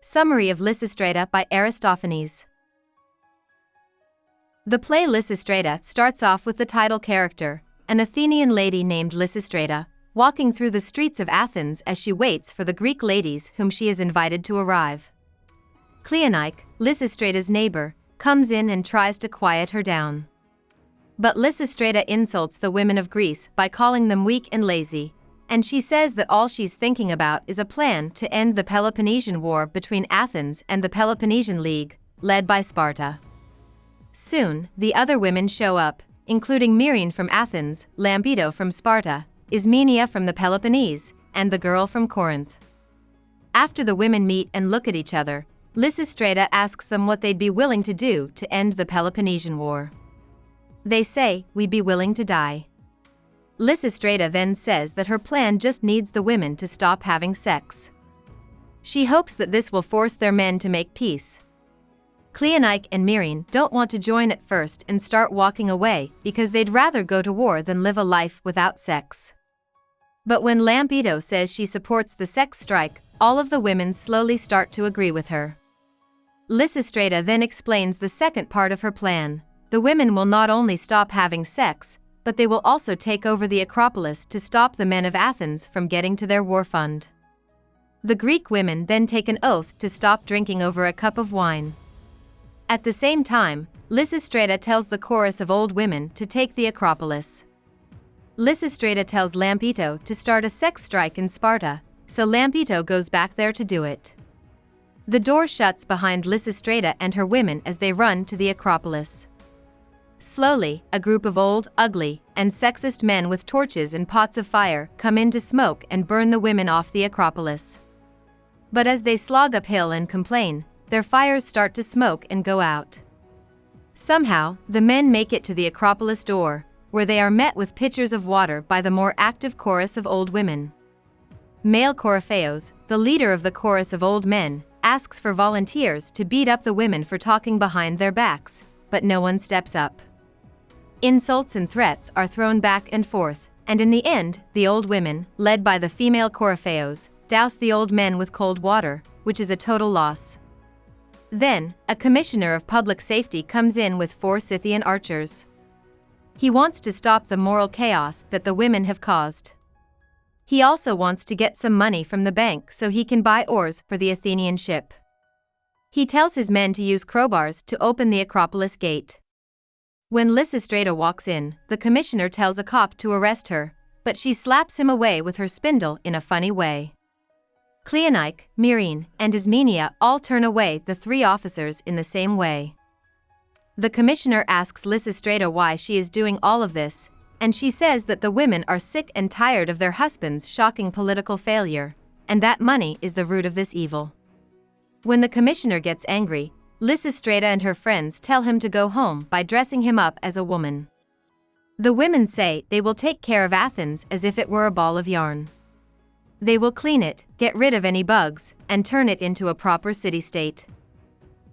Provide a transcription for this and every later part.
Summary of Lysistrata by Aristophanes. The play Lysistrata starts off with the title character, an Athenian lady named Lysistrata, walking through the streets of Athens as she waits for the Greek ladies whom she is invited to arrive. Cleonice, Lysistrata's neighbor, comes in and tries to quiet her down. But Lysistrata insults the women of Greece by calling them weak and lazy, and she says that all she's thinking about is a plan to end the Peloponnesian War between Athens and the Peloponnesian League, led by Sparta. Soon, the other women show up, including Myrrhine from Athens, Lampeto from Sparta, Ismenia from the Peloponnese, and the girl from Corinth. After the women meet and look at each other, Lysistrata asks them what they'd be willing to do to end the Peloponnesian War. They say, "We'd be willing to die." Lysistrata then says that her plan just needs the women to stop having sex. She hopes that this will force their men to make peace. Cleonice and Myrrhine don't want to join at first and start walking away because they'd rather go to war than live a life without sex. But when Lampeto says she supports the sex strike, all of the women slowly start to agree with her. Lysistrata then explains the second part of her plan. The women will not only stop having sex, but they will also take over the Acropolis to stop the men of Athens from getting to their war fund. The Greek women then take an oath to stop drinking over a cup of wine. At the same time, Lysistrata tells the chorus of old women to take the Acropolis. Lysistrata tells Lampeto to start a sex strike in Sparta, so Lampeto goes back there to do it. The door shuts behind Lysistrata and her women as they run to the Acropolis. Slowly, a group of old, ugly, and sexist men with torches and pots of fire come in to smoke and burn the women off the Acropolis. But as they slog uphill and complain, their fires start to smoke and go out. Somehow, the men make it to the Acropolis door, where they are met with pitchers of water by the more active chorus of old women. Male Coryphaeus, the leader of the chorus of old men, asks for volunteers to beat up the women for talking behind their backs, but no one steps up. Insults and threats are thrown back and forth, and in the end, the old women, led by the female Coryphaeus, douse the old men with cold water, which is a total loss. Then, a commissioner of public safety comes in with 4 Scythian archers. He wants to stop the moral chaos that the women have caused. He also wants to get some money from the bank so he can buy oars for the Athenian ship. He tells his men to use crowbars to open the Acropolis gate. When Lysistrata walks in, the commissioner tells a cop to arrest her, but she slaps him away with her spindle in a funny way. Cleonice, Myrrhine, and Ismenia all turn away the 3 officers in the same way. The commissioner asks Lysistrata why she is doing all of this, and she says that the women are sick and tired of their husbands' shocking political failure, and that money is the root of this evil. When the commissioner gets angry, Lysistrata and her friends tell him to go home by dressing him up as a woman. The women say they will take care of Athens as if it were a ball of yarn. They will clean it, get rid of any bugs, and turn it into a proper city-state.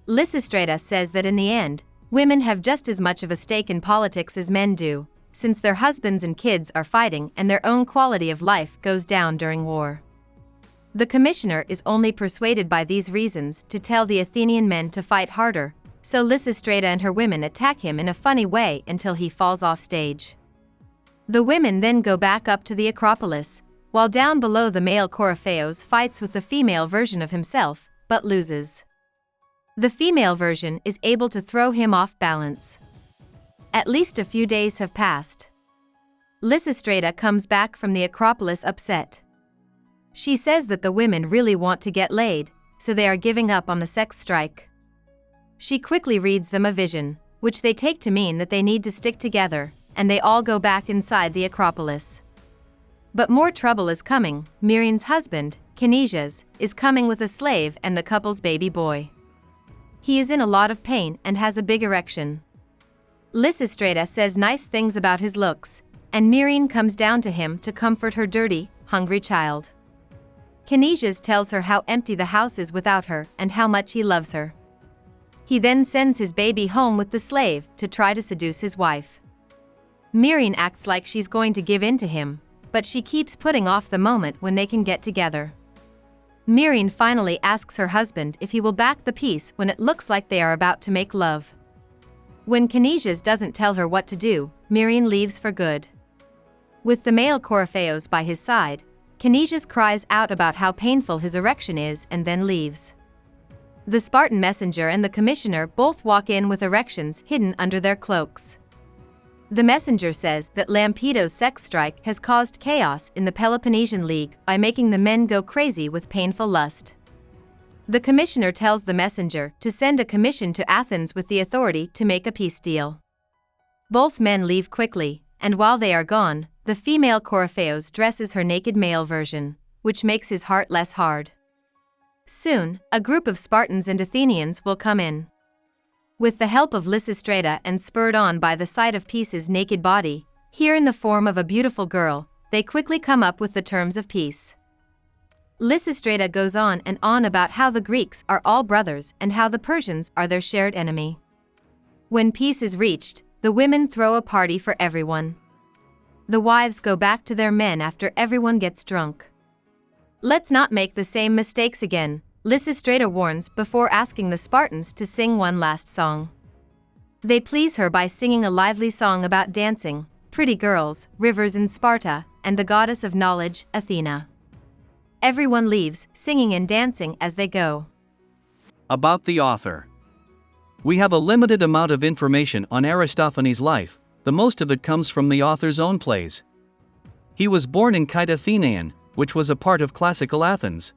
Lysistrata says that in the end, women have just as much of a stake in politics as men do, since their husbands and kids are fighting and their own quality of life goes down during war. The commissioner is only persuaded by these reasons to tell the Athenian men to fight harder, so Lysistrata and her women attack him in a funny way until he falls off stage. The women then go back up to the Acropolis, while down below the male Coryphaeus fights with the female version of himself, but loses. The female version is able to throw him off balance. At least a few days have passed. Lysistrata comes back from the Acropolis upset. She says that the women really want to get laid, so they are giving up on the sex strike. She quickly reads them a vision, which they take to mean that they need to stick together, and they all go back inside the Acropolis. But more trouble is coming. Myrrhine's husband, Canisius, is coming with a slave and the couple's baby boy. He is in a lot of pain and has a big erection. Lysistrata says nice things about his looks, and Myrrhine comes down to him to comfort her dirty, hungry child. Canisius tells her how empty the house is without her and how much he loves her. He then sends his baby home with the slave to try to seduce his wife. Myrrhine acts like she's going to give in to him, but she keeps putting off the moment when they can get together. Myrrhine finally asks her husband if he will back the piece when it looks like they are about to make love. When Canisius doesn't tell her what to do, Myrrhine leaves for good. With the male Coryphaeus by his side, Canisius cries out about how painful his erection is and then leaves. The Spartan messenger and the commissioner both walk in with erections hidden under their cloaks. The messenger says that Lampedo's sex strike has caused chaos in the Peloponnesian League by making the men go crazy with painful lust. The commissioner tells the messenger to send a commission to Athens with the authority to make a peace deal. Both men leave quickly, and while they are gone, the female Coryphaeus dresses her naked male version, which makes his heart less hard. Soon, a group of Spartans and Athenians will come in. With the help of Lysistrata and spurred on by the sight of Peace's naked body, here in the form of a beautiful girl, they quickly come up with the terms of peace. Lysistrata goes on and on about how the Greeks are all brothers and how the Persians are their shared enemy. When peace is reached, the women throw a party for everyone. The wives go back to their men after everyone gets drunk. Let's not make the same mistakes again, Lysistrata warns before asking the Spartans to sing one last song. They please her by singing a lively song about dancing, pretty girls, rivers in Sparta, and the goddess of knowledge, Athena. Everyone leaves, singing and dancing as they go. About the author. We have a limited amount of information on Aristophanes' life, the most of it comes from the author's own plays. He was born in Athenian, which was a part of classical Athens.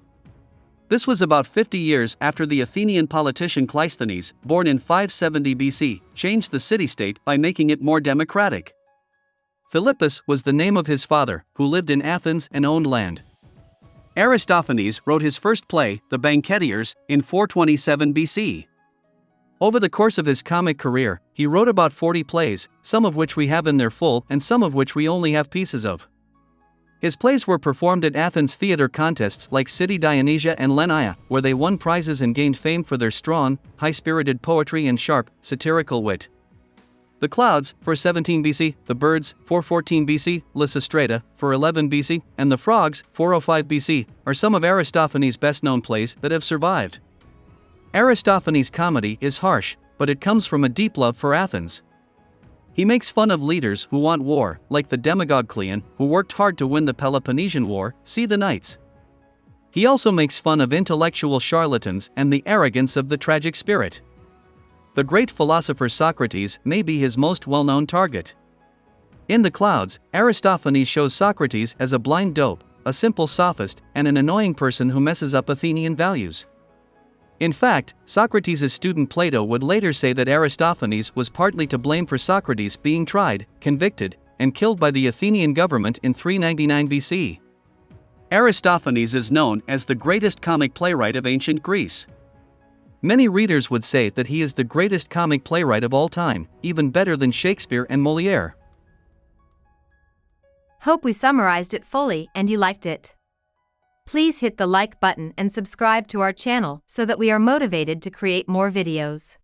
This was about 50 years after the Athenian politician Cleisthenes, born in 570 BC, changed the city-state by making it more democratic. Philippus was the name of his father, who lived in Athens and owned land. Aristophanes wrote his first play, The Banqueteers, in 427 BC. Over the course of his comic career, he wrote about 40 plays, some of which we have in their full and some of which we only have pieces of. His plays were performed at Athens theater contests like City Dionysia and Lenia, where they won prizes and gained fame for their strong, high-spirited poetry and sharp, satirical wit. The Clouds, 417 BC, The Birds, 414 BC, Lysistrata, 411 BC, and The Frogs, 405 BC, are some of Aristophanes' best-known plays that have survived. Aristophanes' comedy is harsh, but it comes from a deep love for Athens. He makes fun of leaders who want war, like the demagogue Cleon, who worked hard to win the Peloponnesian War, see the Knights. He also makes fun of intellectual charlatans and the arrogance of the tragic spirit. The great philosopher Socrates may be his most well-known target. In The Clouds, Aristophanes shows Socrates as a blind dope, a simple sophist, and an annoying person who messes up Athenian values. In fact, Socrates' student Plato would later say that Aristophanes was partly to blame for Socrates being tried, convicted, and killed by the Athenian government in 399 BC. Aristophanes is known as the greatest comic playwright of ancient Greece. Many readers would say that he is the greatest comic playwright of all time, even better than Shakespeare and Molière. Hope we summarized it fully and you liked it. Please hit the like button and subscribe to our channel so that we are motivated to create more videos.